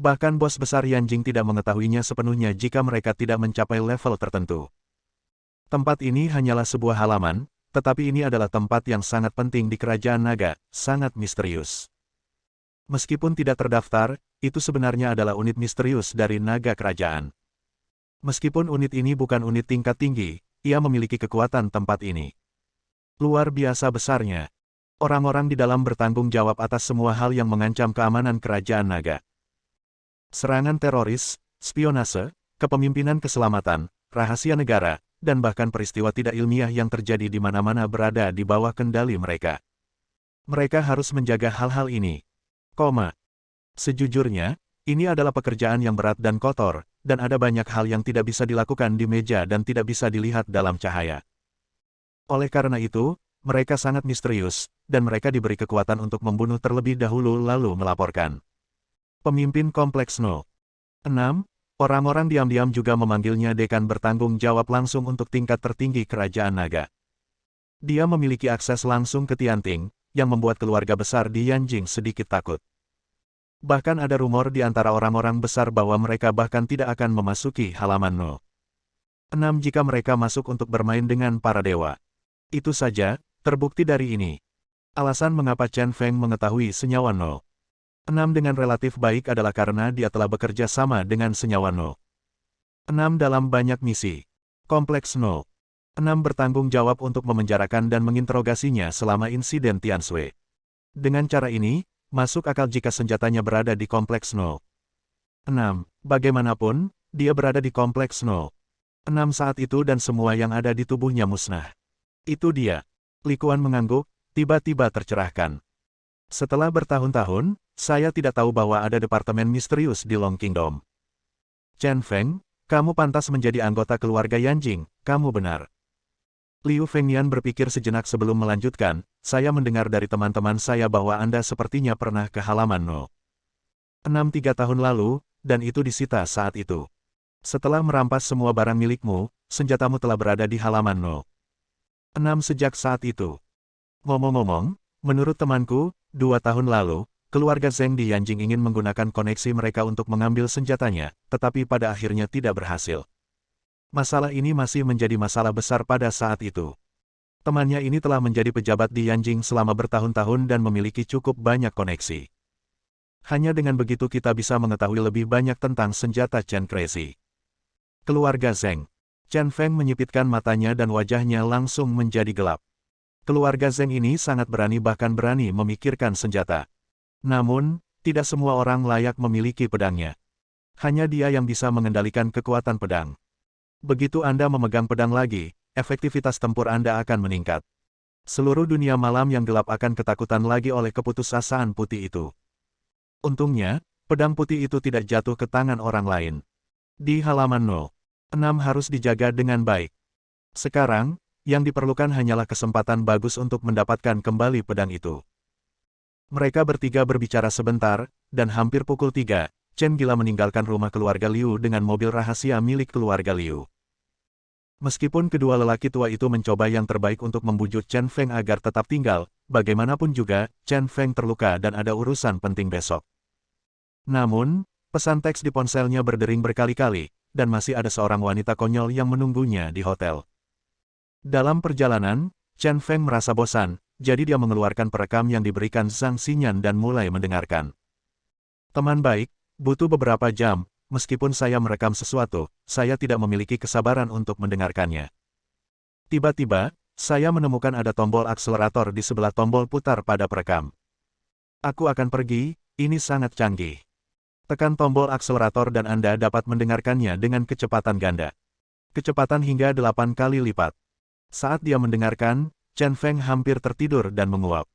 Bahkan bos besar Yanjing tidak mengetahuinya sepenuhnya jika mereka tidak mencapai level tertentu. Tempat ini hanyalah sebuah halaman, tetapi ini adalah tempat yang sangat penting di kerajaan naga, sangat misterius. Meskipun tidak terdaftar, itu sebenarnya adalah unit misterius dari naga kerajaan. Meskipun unit ini bukan unit tingkat tinggi, ia memiliki kekuatan tempat ini. Luar biasa besarnya. Orang-orang di dalam bertanggung jawab atas semua hal yang mengancam keamanan kerajaan naga. Serangan teroris, spionase, kepemimpinan keselamatan, rahasia negara, dan bahkan peristiwa tidak ilmiah yang terjadi di mana-mana berada di bawah kendali mereka. Mereka harus menjaga hal-hal ini. Sejujurnya, ini adalah pekerjaan yang berat dan kotor, dan ada banyak hal yang tidak bisa dilakukan di meja dan tidak bisa dilihat dalam cahaya. Oleh karena itu, mereka sangat misterius, dan mereka diberi kekuatan untuk membunuh terlebih dahulu lalu melaporkan. Pemimpin Kompleks 06. Orang-orang diam-diam juga memanggilnya dekan bertanggung jawab langsung untuk tingkat tertinggi kerajaan naga. Dia memiliki akses langsung ke Tianting, yang membuat keluarga besar di Yanjing sedikit takut. Bahkan ada rumor di antara orang-orang besar bahwa mereka bahkan tidak akan memasuki halaman 06 jika mereka masuk untuk bermain dengan para dewa. Itu saja, terbukti dari ini. Alasan mengapa Chen Feng mengetahui senyawa 06 dengan relatif baik adalah karena dia telah bekerja sama dengan senyawa 06 dalam banyak misi. Kompleks 06 bertanggung jawab untuk memenjarakan dan menginterogasinya selama insiden Tianshui. Dengan cara ini, masuk akal jika senjatanya berada di Kompleks 06. Bagaimanapun, dia berada di Kompleks 06 saat itu dan semua yang ada di tubuhnya musnah. Itu dia. Li Kuan mengangguk, tiba-tiba tercerahkan. Setelah bertahun-tahun, saya tidak tahu bahwa ada departemen misterius di Long Kingdom. Chen Feng, kamu pantas menjadi anggota keluarga Yanjing, kamu benar. Liu Fengyan berpikir sejenak sebelum melanjutkan, saya mendengar dari teman-teman saya bahwa Anda sepertinya pernah ke halaman 06 3 tahun lalu, dan itu disita saat itu. Setelah merampas semua barang milikmu, senjatamu telah berada di halaman 06 sejak saat itu. Ngomong-ngomong, menurut temanku, 2 tahun lalu, keluarga Zheng di Yanjing ingin menggunakan koneksi mereka untuk mengambil senjatanya, tetapi pada akhirnya tidak berhasil. Masalah ini masih menjadi masalah besar pada saat itu. Temannya ini telah menjadi pejabat di Yanjing selama bertahun-tahun dan memiliki cukup banyak koneksi. Hanya dengan begitu kita bisa mengetahui lebih banyak tentang senjata Chen Crazy. Keluarga Zheng. Chen Feng menyipitkan matanya dan wajahnya langsung menjadi gelap. Keluarga Zheng ini sangat berani bahkan berani memikirkan senjata. Namun, tidak semua orang layak memiliki pedangnya. Hanya dia yang bisa mengendalikan kekuatan pedang. Begitu Anda memegang pedang lagi, efektivitas tempur Anda akan meningkat. Seluruh dunia malam yang gelap akan ketakutan lagi oleh keputusasaan putih itu. Untungnya, pedang putih itu tidak jatuh ke tangan orang lain. Di halaman 06 harus dijaga dengan baik. Sekarang, yang diperlukan hanyalah kesempatan bagus untuk mendapatkan kembali pedang itu. Mereka bertiga berbicara sebentar, dan hampir pukul 3, Chen Gila meninggalkan rumah keluarga Liu dengan mobil rahasia milik keluarga Liu. Meskipun kedua lelaki tua itu mencoba yang terbaik untuk membujuk Chen Feng agar tetap tinggal, bagaimanapun juga, Chen Feng terluka dan ada urusan penting besok. Namun, pesan teks di ponselnya berdering berkali-kali, dan masih ada seorang wanita konyol yang menunggunya di hotel. Dalam perjalanan, Chen Feng merasa bosan, jadi dia mengeluarkan perekam yang diberikan Zhang Xinyan dan mulai mendengarkan. Teman baik, butuh beberapa jam, meskipun saya merekam sesuatu, saya tidak memiliki kesabaran untuk mendengarkannya. Tiba-tiba, saya menemukan ada tombol akselerator di sebelah tombol putar pada perekam. Aku akan pergi, ini sangat canggih. Tekan tombol akselerator dan Anda dapat mendengarkannya dengan kecepatan ganda. Kecepatan hingga 8 kali lipat. Saat dia mendengarkan, Chen Feng hampir tertidur dan menguap.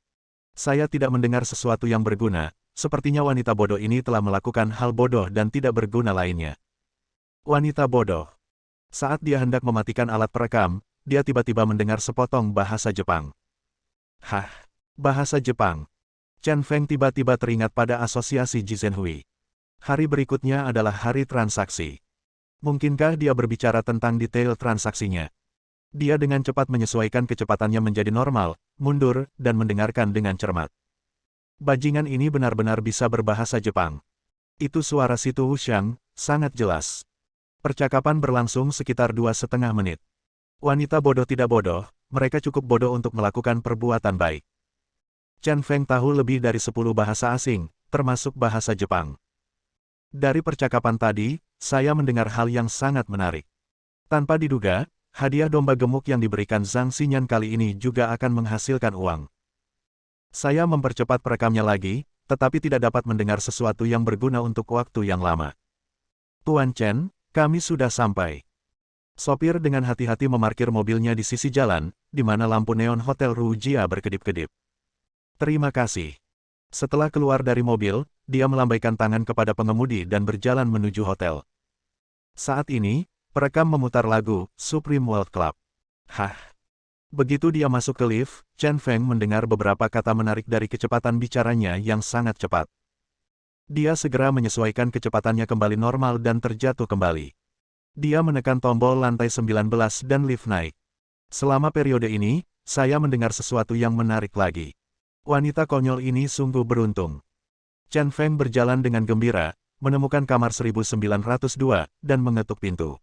Saya tidak mendengar sesuatu yang berguna, sepertinya wanita bodoh ini telah melakukan hal bodoh dan tidak berguna lainnya. Wanita bodoh. Saat dia hendak mematikan alat perekam, dia tiba-tiba mendengar sepotong bahasa Jepang. Hah, bahasa Jepang. Chen Feng tiba-tiba teringat pada asosiasi Jizenhui. Hari berikutnya adalah hari transaksi. Mungkinkah dia berbicara tentang detail transaksinya? Dia dengan cepat menyesuaikan kecepatannya menjadi normal, mundur, dan mendengarkan dengan cermat. Bajingan ini benar-benar bisa berbahasa Jepang. Itu suara Situ Wuxiang, sangat jelas. Percakapan berlangsung sekitar 2,5 menit. Wanita bodoh tidak bodoh, mereka cukup bodoh untuk melakukan perbuatan baik. Chen Feng tahu lebih dari 10 bahasa asing, termasuk bahasa Jepang. Dari percakapan tadi, saya mendengar hal yang sangat menarik. Tanpa diduga, hadiah domba gemuk yang diberikan Zhang Xinyan kali ini juga akan menghasilkan uang. Saya mempercepat perekamnya lagi, tetapi tidak dapat mendengar sesuatu yang berguna untuk waktu yang lama. Tuan Chen, kami sudah sampai. Sopir dengan hati-hati memarkir mobilnya di sisi jalan, di mana lampu neon Hotel Rujia berkedip-kedip. Terima kasih. Setelah keluar dari mobil, dia melambaikan tangan kepada pengemudi dan berjalan menuju hotel. Saat ini, perekam memutar lagu Supreme World Club. Hah. Begitu dia masuk ke lift, Chen Feng mendengar beberapa kata menarik dari kecepatan bicaranya yang sangat cepat. Dia segera menyesuaikan kecepatannya kembali normal dan terjatuh kembali. Dia menekan tombol lantai 19 dan lift naik. Selama periode ini, saya mendengar sesuatu yang menarik lagi. Wanita konyol ini sungguh beruntung. Chen Feng berjalan dengan gembira, menemukan kamar 1902, dan mengetuk pintu.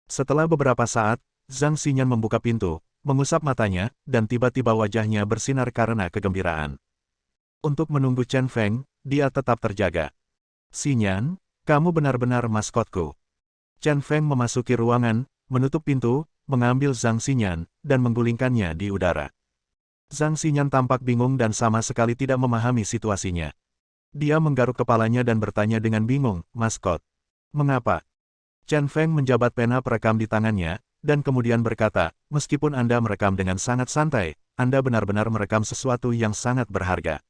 Setelah beberapa saat, Zhang Xinyan membuka pintu, mengusap matanya, dan tiba-tiba wajahnya bersinar karena kegembiraan. Untuk menunggu Chen Feng, dia tetap terjaga. Xinyan, kamu benar-benar maskotku. Chen Feng memasuki ruangan, menutup pintu, mengambil Zhang Xinyan, dan menggulingkannya di udara. Zhang Xinyan tampak bingung dan sama sekali tidak memahami situasinya. Dia menggaruk kepalanya dan bertanya dengan bingung, maskot. Mengapa? Chen Feng menjabat pena perekam di tangannya, dan kemudian berkata, meskipun Anda merekam dengan sangat santai, Anda benar-benar merekam sesuatu yang sangat berharga.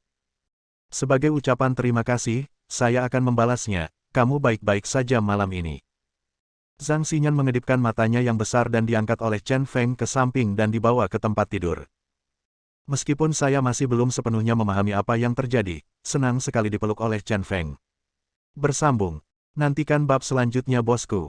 Sebagai ucapan terima kasih, saya akan membalasnya, kamu baik-baik saja malam ini. Zhang Xinyan mengedipkan matanya yang besar dan diangkat oleh Chen Feng ke samping dan dibawa ke tempat tidur. Meskipun saya masih belum sepenuhnya memahami apa yang terjadi, senang sekali dipeluk oleh Chen Feng. Bersambung. Nantikan bab selanjutnya bosku.